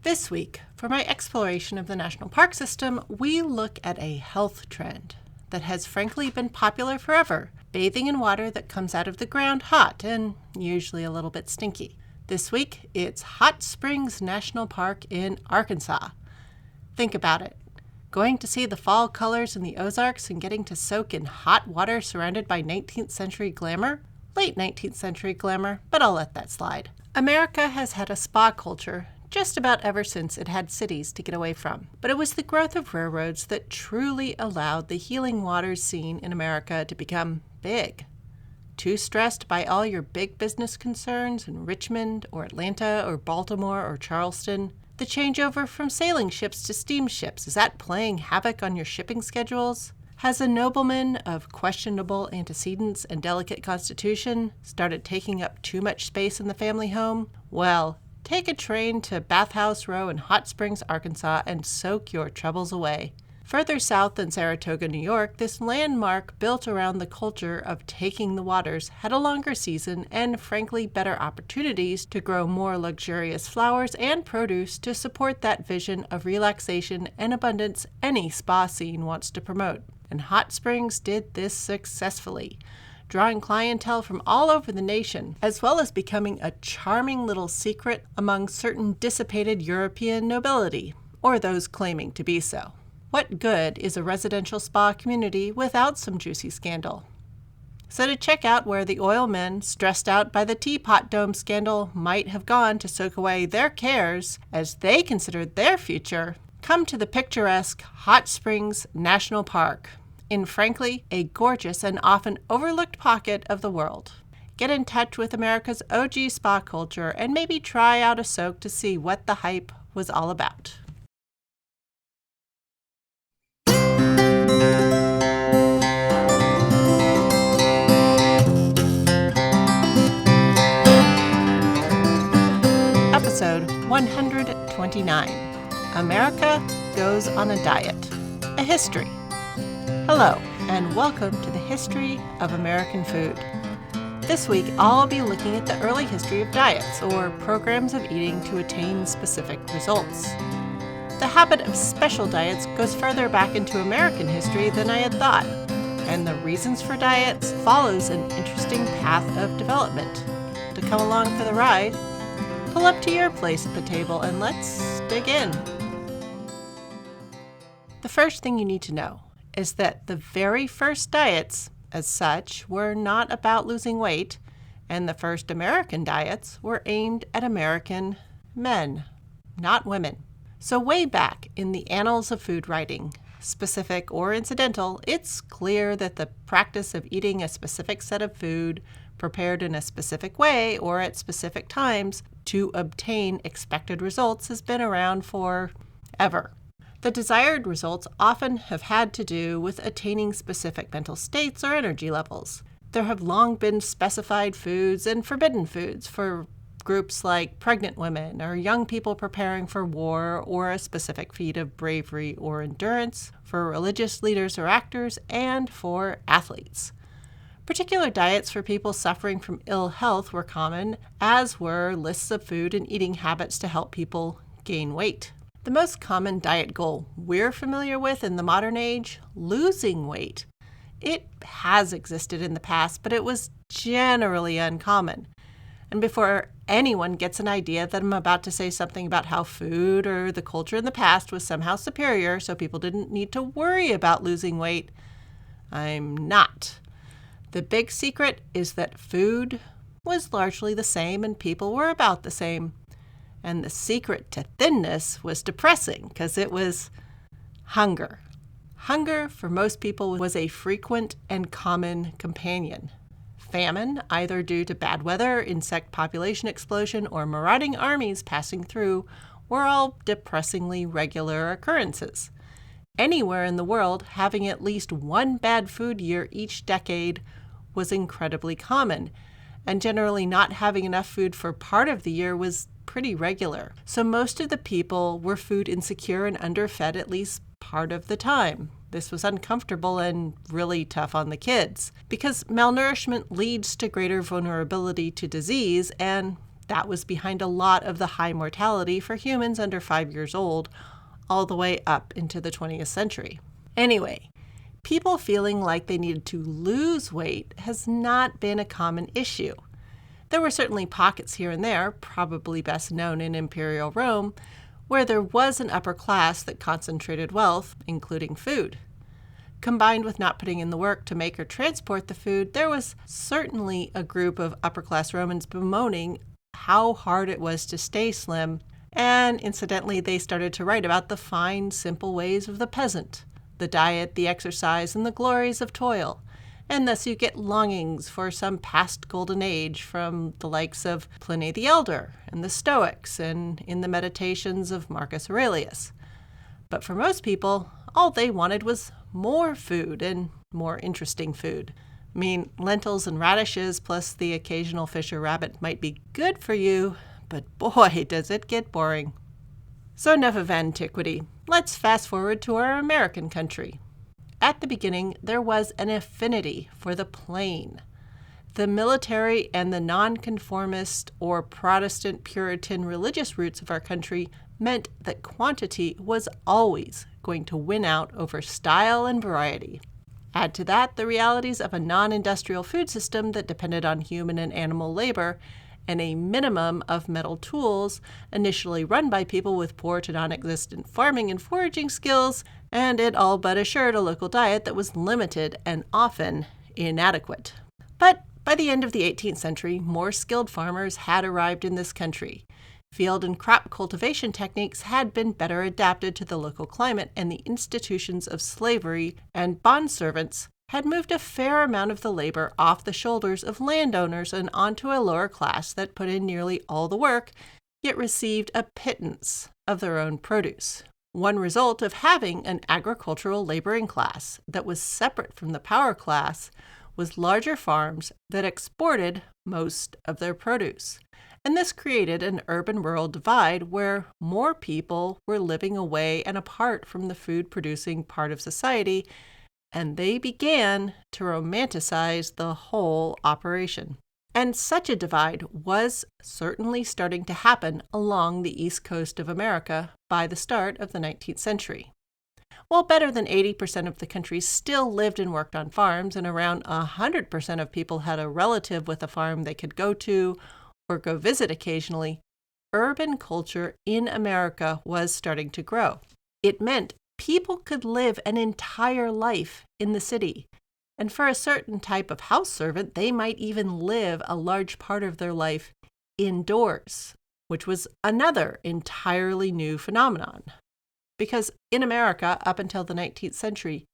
This week, for my exploration of the national park system, we look at a health trend that has frankly been popular forever, bathing in water that comes out of the ground hot and usually a little bit stinky. This week, it's Hot Springs National Park in Arkansas. Think about it. Going to see the fall colors in the Ozarks and getting to soak in hot water surrounded by 19th century glamour? Late 19th century glamour, but I'll let that slide. America has had a spa culture just about ever since it had cities to get away from. But it was the growth of railroads that truly allowed the healing waters scene in America to become big. Too stressed by all your big business concerns in Richmond or Atlanta or Baltimore or Charleston? The changeover from sailing ships to steamships, is that playing havoc on your shipping schedules? Has a nobleman of questionable antecedents and delicate constitution started taking up too much space in the family home? Well, take a train to Bathhouse Row in Hot Springs, Arkansas, and soak your troubles away. Further south than Saratoga, New York, this landmark built around the culture of taking the waters had a longer season and, frankly, better opportunities to grow more luxurious flowers and produce to support that vision of relaxation and abundance any spa scene wants to promote. And Hot Springs did this successfully, drawing clientele from all over the nation, as well as becoming a charming little secret among certain dissipated European nobility, or those claiming to be so. What good is a residential spa community without some juicy scandal? So to check out where the oil men, stressed out by the Teapot Dome scandal, might have gone to soak away their cares as they considered their future, come to the picturesque Hot Springs National Park, in frankly a gorgeous and often overlooked pocket of the world. Get in touch with America's OG spa culture and maybe try out a soak to see what the hype was all about. Episode 129, America Goes on a Diet, a History. Hello, and welcome to the History of American Food. This week, I'll be looking at the early history of diets, or programs of eating to attain specific results. The habit of special diets goes further back into American history than I had thought, and the reasons for diets follows an interesting path of development. To come along for the ride, pull up to your place at the table and let's dig in. The first thing you need to know is that the very first diets, as such, were not about losing weight, and the first American diets were aimed at American men, not women. So way back in the annals of food writing, specific or incidental, it's clear that the practice of eating a specific set of food prepared in a specific way or at specific times to obtain expected results has been around forever. The desired results often have had to do with attaining specific mental states or energy levels. There have long been specified foods and forbidden foods for groups like pregnant women or young people preparing for war or a specific feat of bravery or endurance, for religious leaders or actors, and for athletes. Particular diets for people suffering from ill health were common, as were lists of food and eating habits to help people gain weight. The most common diet goal we're familiar with in the modern age, losing weight. It has existed in the past, but it was generally uncommon. And before anyone gets an idea that I'm about to say something about how food or the culture in the past was somehow superior so people didn't need to worry about losing weight, I'm not. The big secret is that food was largely the same and people were about the same. And the secret to thinness was depressing because it was hunger. Hunger for most people was a frequent and common companion. Famine, either due to bad weather, insect population explosion, or marauding armies passing through, were all depressingly regular occurrences. Anywhere in the world, having at least one bad food year each decade was incredibly common, and generally not having enough food for part of the year was pretty regular. So most of the people were food insecure and underfed at least part of the time. This was uncomfortable and really tough on the kids because malnourishment leads to greater vulnerability to disease, and That was behind a lot of the high mortality for humans under 5 years old, all the way up into the 20th century. Anyway, people feeling like they needed to lose weight has not been a common issue. There were certainly pockets here and there, probably best known in Imperial Rome, where there was an upper class that concentrated wealth, including food. Combined with not putting in the work to make or transport the food, there was certainly a group of upper-class Romans bemoaning how hard it was to stay slim, and incidentally, they started to write about the fine, simple ways of the peasant, the diet, the exercise, and the glories of toil, and thus you get longings for some past golden age from the likes of Pliny the Elder and the Stoics, and in the Meditations of Marcus Aurelius. But for most people, all they wanted was more food and more interesting food. I mean, lentils and radishes plus the occasional fish or rabbit might be good for you, but boy, does it get boring. So enough of antiquity. Let's fast forward to our American country. At the beginning, there was an affinity for the plain. The military and the nonconformist or Protestant Puritan religious roots of our country meant that quantity was always going to win out over style and variety. Add to that the realities of a non-industrial food system that depended on human and animal labor and a minimum of metal tools, initially run by people with poor to non-existent farming and foraging skills, and it all but assured a local diet that was limited and often inadequate. But by the end of the 18th century, more skilled farmers had arrived in this country. Field and crop cultivation techniques had been better adapted to the local climate, and the institutions of slavery and bondservants had moved a fair amount of the labor off the shoulders of landowners and onto a lower class that put in nearly all the work, yet received a pittance of their own produce. One result of having an agricultural laboring class that was separate from the power class was larger farms that exported most of their produce. And this created an urban-rural divide where more people were living away and apart from the food-producing part of society, and they began to romanticize the whole operation. And such a divide was certainly starting to happen along the east coast of America by the start of the 19th century. While better than 80% of the country still lived and worked on farms, and around 100% of people had a relative with a farm they could go to or go visit occasionally, urban culture in America was starting to grow. It meant people could live an entire life in the city, and for a certain type of house servant, they might even live a large part of their life indoors, which was another entirely new phenomenon. Because in America, up until the 19th century,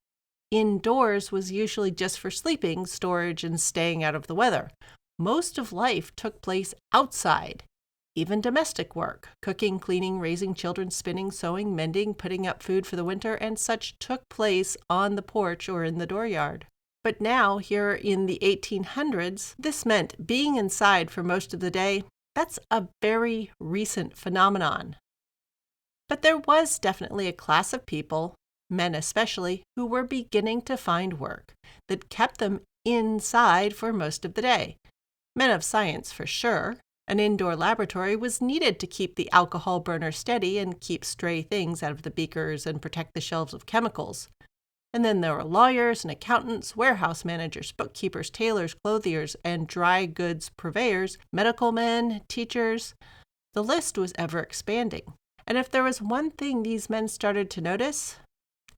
indoors was usually just for sleeping, storage, and staying out of the weather. Most of life took place outside. Even domestic work, cooking, cleaning, raising children, spinning, sewing, mending, putting up food for the winter, and such took place on the porch or in the dooryard. But now, here in the 1800s, this meant being inside for most of the day. That's a very recent phenomenon. But there was definitely a class of people, men especially, who were beginning to find work that kept them inside for most of the day. Men of science, for sure. An indoor laboratory was needed to keep the alcohol burner steady and keep stray things out of the beakers and protect the shelves of chemicals. And then there were lawyers and accountants, warehouse managers, bookkeepers, tailors, clothiers, and dry goods purveyors, medical men, teachers. The list was ever expanding. And if there was one thing these men started to notice,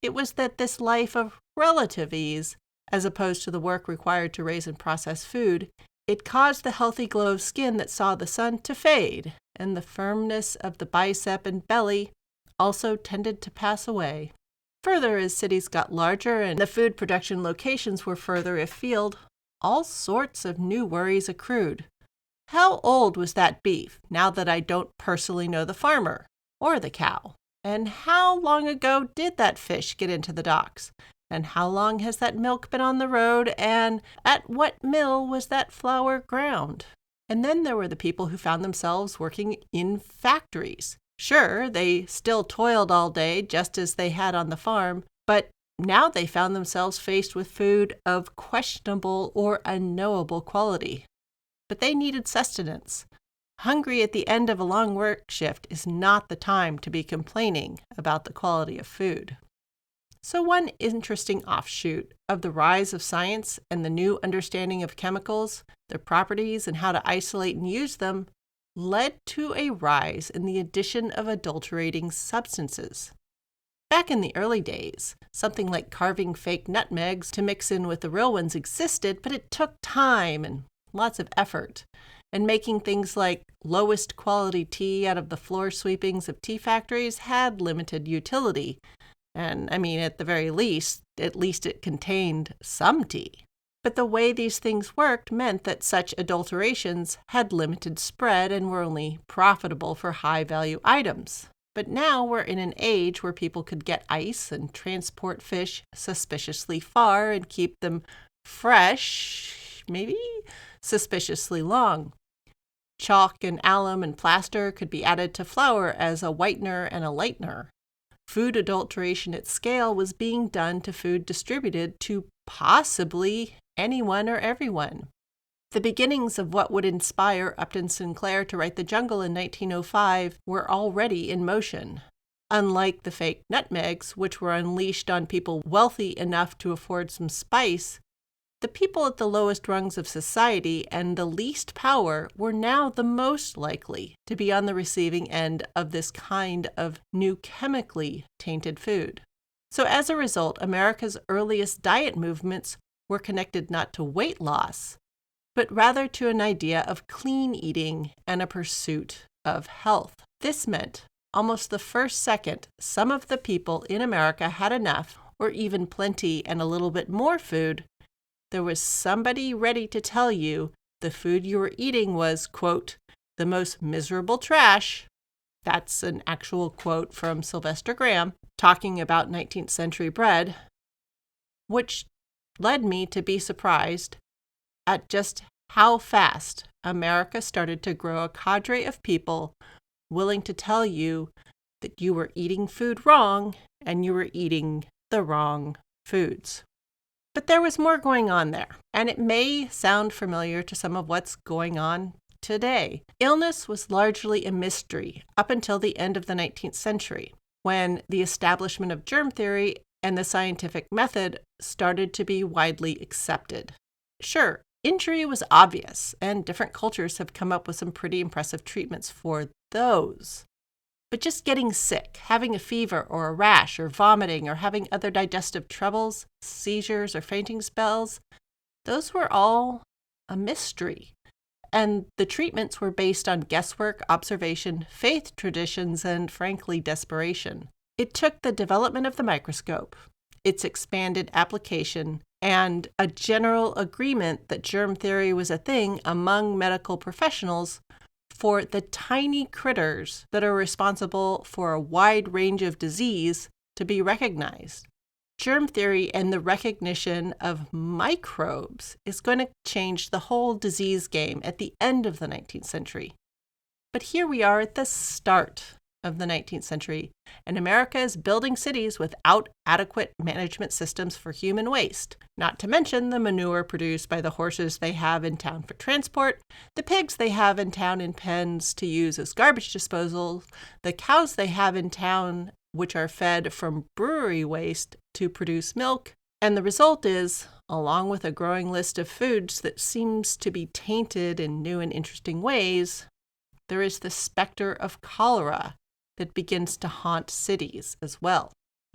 it was that this life of relative ease, as opposed to the work required to raise and process food, it caused the healthy glow of skin that saw the sun to fade, and the firmness of the bicep and belly also tended to pass away. Further, as cities got larger and the food production locations were further afield, all sorts of new worries accrued. How old was that beef, now that I don't personally know the farmer or the cow? And how long ago did that fish get into the docks? And how long has that milk been on the road? And at what mill was that flour ground? And then there were the people who found themselves working in factories. Sure, they still toiled all day, just as they had on the farm, but now they found themselves faced with food of questionable or unknowable quality. But they needed sustenance. Hungry at the end of a long work shift is not the time to be complaining about the quality of food. So one interesting offshoot of the rise of science and the new understanding of chemicals, their properties, and how to isolate and use them led to a rise in the addition of adulterating substances. Back in the early days, something like carving fake nutmegs to mix in with the real ones existed, but it took time and lots of effort. And making things like lowest quality tea out of the floor sweepings of tea factories had limited utility. And at the very least, at least it contained some tea. But the way these things worked meant that such adulterations had limited spread and were only profitable for high-value items. But now we're in an age where people could get ice and transport fish suspiciously far and keep them fresh, maybe suspiciously long. Chalk and alum and plaster could be added to flour as a whitener and a lightener. Food adulteration at scale was being done to food distributed to possibly anyone or everyone. The beginnings of what would inspire Upton Sinclair to write The Jungle in 1905 were already in motion. Unlike the fake nutmegs, which were unleashed on people wealthy enough to afford some spice, the people at the lowest rungs of society and the least power were now the most likely to be on the receiving end of this kind of new chemically tainted food. So as a result, America's earliest diet movements were connected not to weight loss, but rather to an idea of clean eating and a pursuit of health. This meant almost the first second some of the people in America had enough, or even plenty and a little bit more food, there was somebody ready to tell you the food you were eating was, quote, the most miserable trash. That's an actual quote from Sylvester Graham talking about 19th century bread, which led me to be surprised at just how fast America started to grow a cadre of people willing to tell you that you were eating food wrong and you were eating the wrong foods. But there was more going on there, and it may sound familiar to some of what's going on today. Illness was largely a mystery up until the end of the 19th century, when the establishment of germ theory and the scientific method started to be widely accepted. Sure, injury was obvious, and different cultures have come up with some pretty impressive treatments for those. But just getting sick, having a fever or a rash or vomiting or having other digestive troubles, seizures or fainting spells, those were all a mystery. And the treatments were based on guesswork, observation, faith traditions, and frankly, desperation. It took the development of the microscope, its expanded application, and a general agreement that germ theory was a thing among medical professionals for the tiny critters that are responsible for a wide range of disease to be recognized. Germ theory and the recognition of microbes is going to change the whole disease game at the end of the 19th century. But here we are at the start of the 19th century, and America is building cities without adequate management systems for human waste, not to mention the manure produced by the horses they have in town for transport, the pigs they have in town in pens to use as garbage disposal, the cows they have in town which are fed from brewery waste to produce milk, and the result is, along with a growing list of foods that seems to be tainted in new and interesting ways, there is the specter of cholera that begins to haunt cities as well.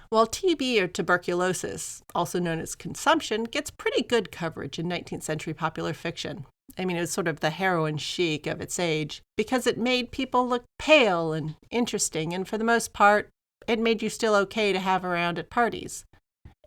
While TB or tuberculosis, also known as consumption, gets pretty good coverage in 19th century popular fiction. It was sort of the heroin chic of its age because it made people look pale and interesting, and for the most part, it made you still okay to have around at parties.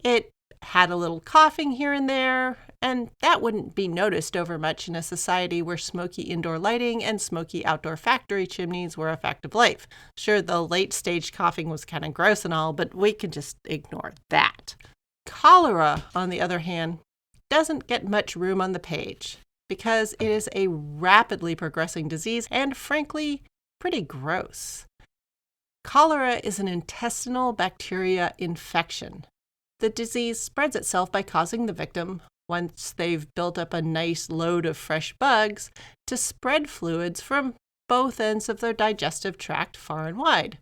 It had a little coughing here and there, and that wouldn't be noticed over much in a society where smoky indoor lighting and smoky outdoor factory chimneys were a fact of life. Sure, the late-stage coughing was kind of gross and all, but we can just ignore that. Cholera, on the other hand, doesn't get much room on the page because it is a rapidly progressing disease and, frankly, pretty gross. Cholera is an intestinal bacteria infection. The disease spreads itself by causing the victim, once they've built up a nice load of fresh bugs, to spread fluids from both ends of their digestive tract far and wide.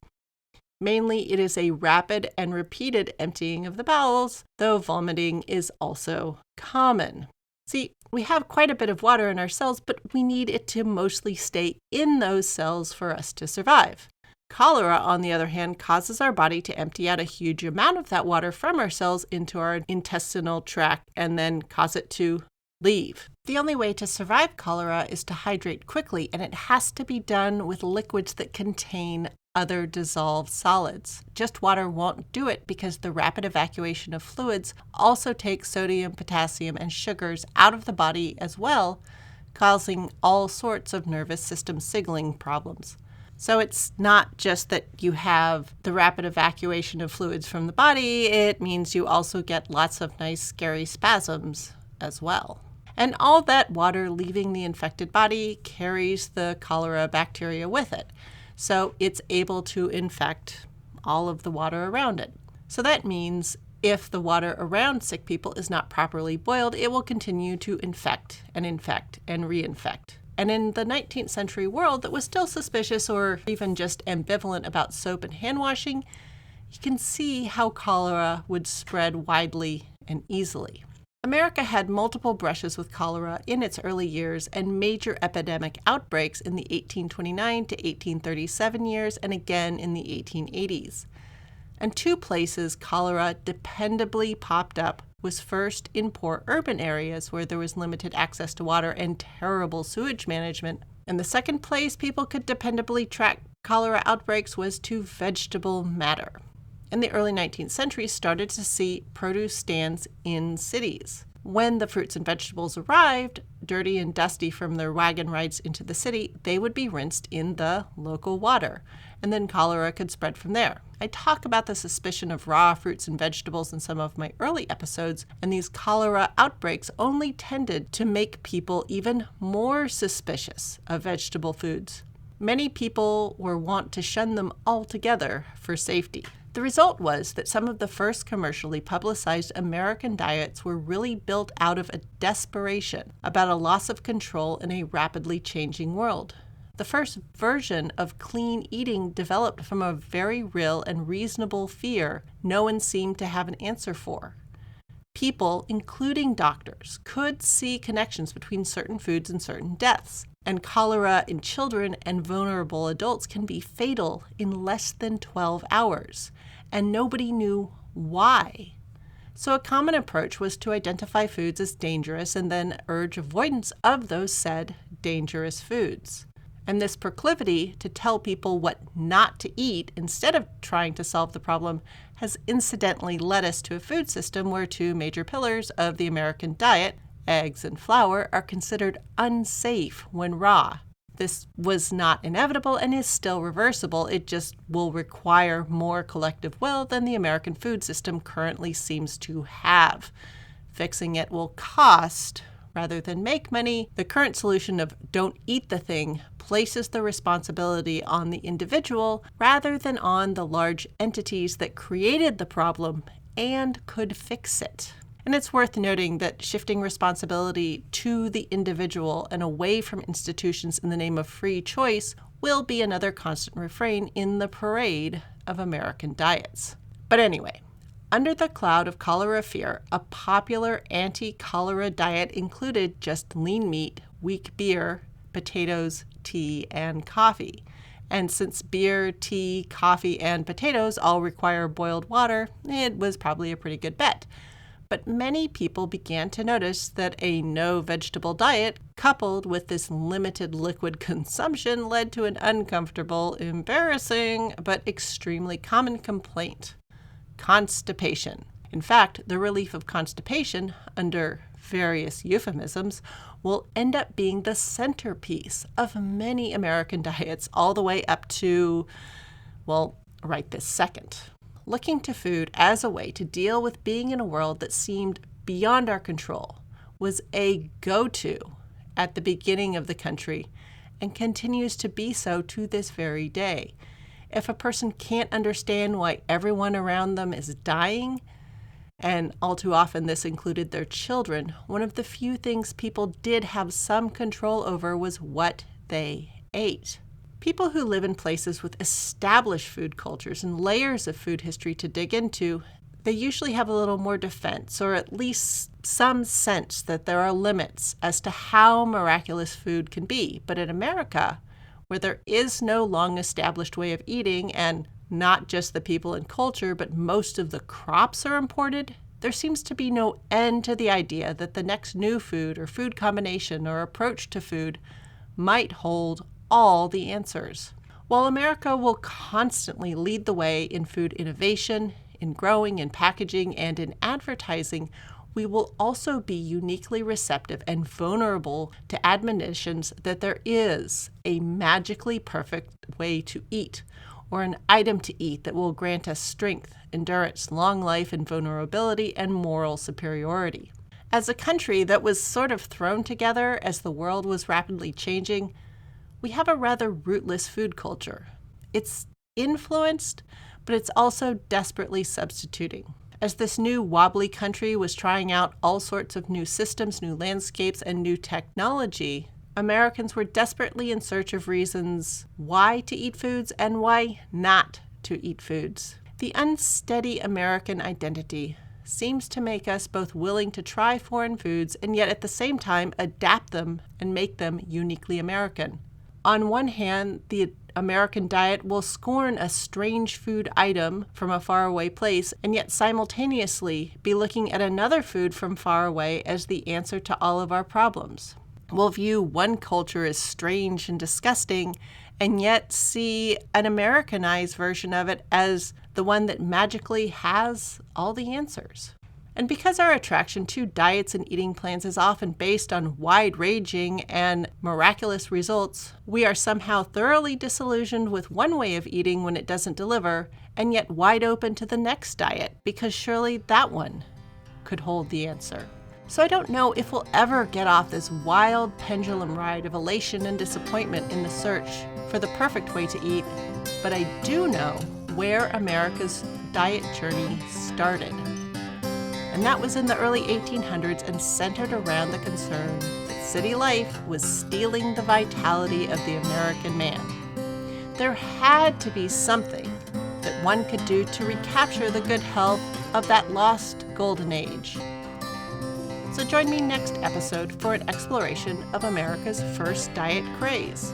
Mainly, it is a rapid and repeated emptying of the bowels, though vomiting is also common. See, we have quite a bit of water in our cells, but we need it to mostly stay in those cells for us to survive. Cholera, on the other hand, causes our body to empty out a huge amount of that water from our cells into our intestinal tract and then cause it to leave. The only way to survive cholera is to hydrate quickly, and it has to be done with liquids that contain other dissolved solids. Just water won't do it because the rapid evacuation of fluids also takes sodium, potassium, and sugars out of the body as well, causing all sorts of nervous system signaling problems. So it's not just that you have the rapid evacuation of fluids from the body, it means you also get lots of nice scary spasms as well. And all that water leaving the infected body carries the cholera bacteria with it. So it's able to infect all of the water around it. So that means if the water around sick people is not properly boiled, it will continue to infect and reinfect. And in the 19th century world that was still suspicious or even just ambivalent about soap and hand washing, you can see how cholera would spread widely and easily. America had multiple brushes with cholera in its early years and major epidemic outbreaks in the 1829 to 1837 years and again in the 1880s. And two places cholera dependably popped up was first in poor urban areas where there was limited access to water and terrible sewage management. And the second place people could dependably track cholera outbreaks was to vegetable matter. In the early 19th century, started to see produce stands in cities. When the fruits and vegetables arrived, dirty and dusty from their wagon rides into the city, they would be rinsed in the local water, and then cholera could spread from there. I talk about the suspicion of raw fruits and vegetables in some of my early episodes, and these cholera outbreaks only tended to make people even more suspicious of vegetable foods. Many people were wont to shun them altogether for safety. The result was that some of the first commercially publicized American diets were really built out of a desperation about a loss of control in a rapidly changing world. The first version of clean eating developed from a very real and reasonable fear no one seemed to have an answer for. People, including doctors, could see connections between certain foods and certain deaths. And cholera in children and vulnerable adults can be fatal in less than 12 hours. And nobody knew why. So a common approach was to identify foods as dangerous and then urge avoidance of those said dangerous foods. And this proclivity to tell people what not to eat instead of trying to solve the problem has incidentally led us to a food system where two major pillars of the American diet, eggs and flour, are considered unsafe when raw. This was not inevitable and is still reversible. It just will require more collective will than the American food system currently seems to have. Fixing it will cost rather than make money. The current solution of don't eat the thing places the responsibility on the individual rather than on the large entities that created the problem and could fix it. And it's worth noting that shifting responsibility to the individual and away from institutions in the name of free choice will be another constant refrain in the parade of American diets. But anyway, under the cloud of cholera fear, a popular anti-cholera diet included just lean meat, weak beer, potatoes, tea, and coffee. And since beer, tea, coffee, and potatoes all require boiled water, it was probably a pretty good bet. But many people began to notice that a no-vegetable diet, coupled with this limited liquid consumption, led to an uncomfortable, embarrassing, but extremely common complaint: constipation. In fact, the relief of constipation, under various euphemisms, will end up being the centerpiece of many American diets all the way up to, well, right this second. Looking to food as a way to deal with being in a world that seemed beyond our control was a go-to at the beginning of the country and continues to be so to this very day. If a person can't understand why everyone around them is dying, and all too often this included their children, one of the few things people did have some control over was what they ate. People who live in places with established food cultures and layers of food history to dig into, they usually have a little more defense, or at least some sense that there are limits as to how miraculous food can be. But in America, where there is no long established way of eating, and not just the people and culture, but most of the crops are imported, there seems to be no end to the idea that the next new food or food combination or approach to food might hold all the answers. While America will constantly lead the way in food innovation, in growing, in packaging, and in advertising, we will also be uniquely receptive and vulnerable to admonitions that there is a magically perfect way to eat, or an item to eat that will grant us strength, endurance, long life, and vulnerability, and moral superiority. As a country that was sort of thrown together as the world was rapidly changing, we have a rather rootless food culture. It's influenced, but it's also desperately substituting. As this new wobbly country was trying out all sorts of new systems, new landscapes, and new technology, Americans were desperately in search of reasons why to eat foods and why not to eat foods. The unsteady American identity seems to make us both willing to try foreign foods and yet at the same time adapt them and make them uniquely American. On one hand, the American diet will scorn a strange food item from a faraway place and yet simultaneously be looking at another food from far away as the answer to all of our problems. We'll view one culture as strange and disgusting and yet see an Americanized version of it as the one that magically has all the answers. And because our attraction to diets and eating plans is often based on wide-ranging and miraculous results, we are somehow thoroughly disillusioned with one way of eating when it doesn't deliver, and yet wide open to the next diet, because surely that one could hold the answer. So I don't know if we'll ever get off this wild pendulum ride of elation and disappointment in the search for the perfect way to eat, but I do know where America's diet journey started. And that was in the early 1800s and centered around the concern that city life was stealing the vitality of the American man. There had to be something that one could do to recapture the good health of that lost golden age. So join me next episode for an exploration of America's first diet craze,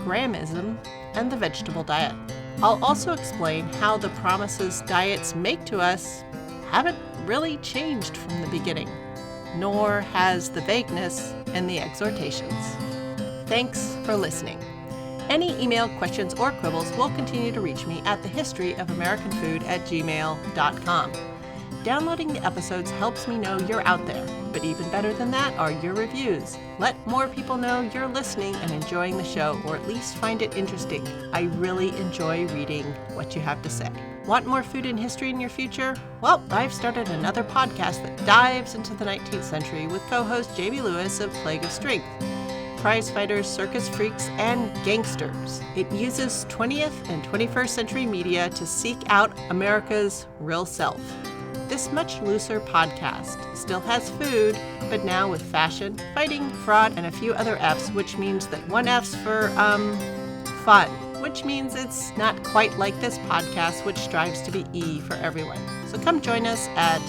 Grahamism and the vegetable diet. I'll also explain how the promises diets make to us haven't really changed from the beginning, nor has the vagueness and the exhortations. Thanks for listening. Any email questions or quibbles will continue to reach me at thehistoryofamericanfood@gmail.com. Downloading the episodes helps me know you're out there, but even better than that are your reviews. Let more people know you're listening and enjoying the show, or at least find it interesting. I really enjoy reading what you have to say. Want more food and history in your future? Well, I've started another podcast that dives into the 19th century with co-host Jamie Lewis of Plague of Strength. Prize fighters, circus freaks, and gangsters. It uses 20th and 21st century media to seek out America's real self. This much looser podcast still has food, but now with fashion, fighting, fraud, and a few other F's, which means that one F's for, fun, which means it's not quite like this podcast, which strives to be E for everyone. So come join us at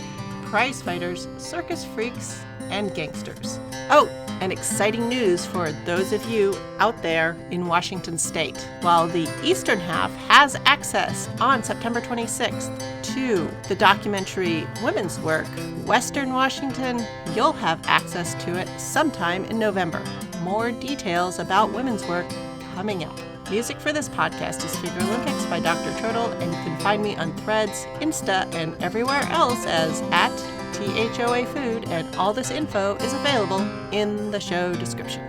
Prize Fighters, Circus Freaks, and Gangsters. Oh, and exciting news for those of you out there in Washington State. While the eastern half has access on September 26th to the documentary Women's Work, Western Washington, you'll have access to it sometime in November. More details about Women's Work coming up. Music for this podcast is Fingerlympics by Dr. Turtle, and you can find me on Threads, Insta, and everywhere else as @THOA Food, and all this info is available in the show description.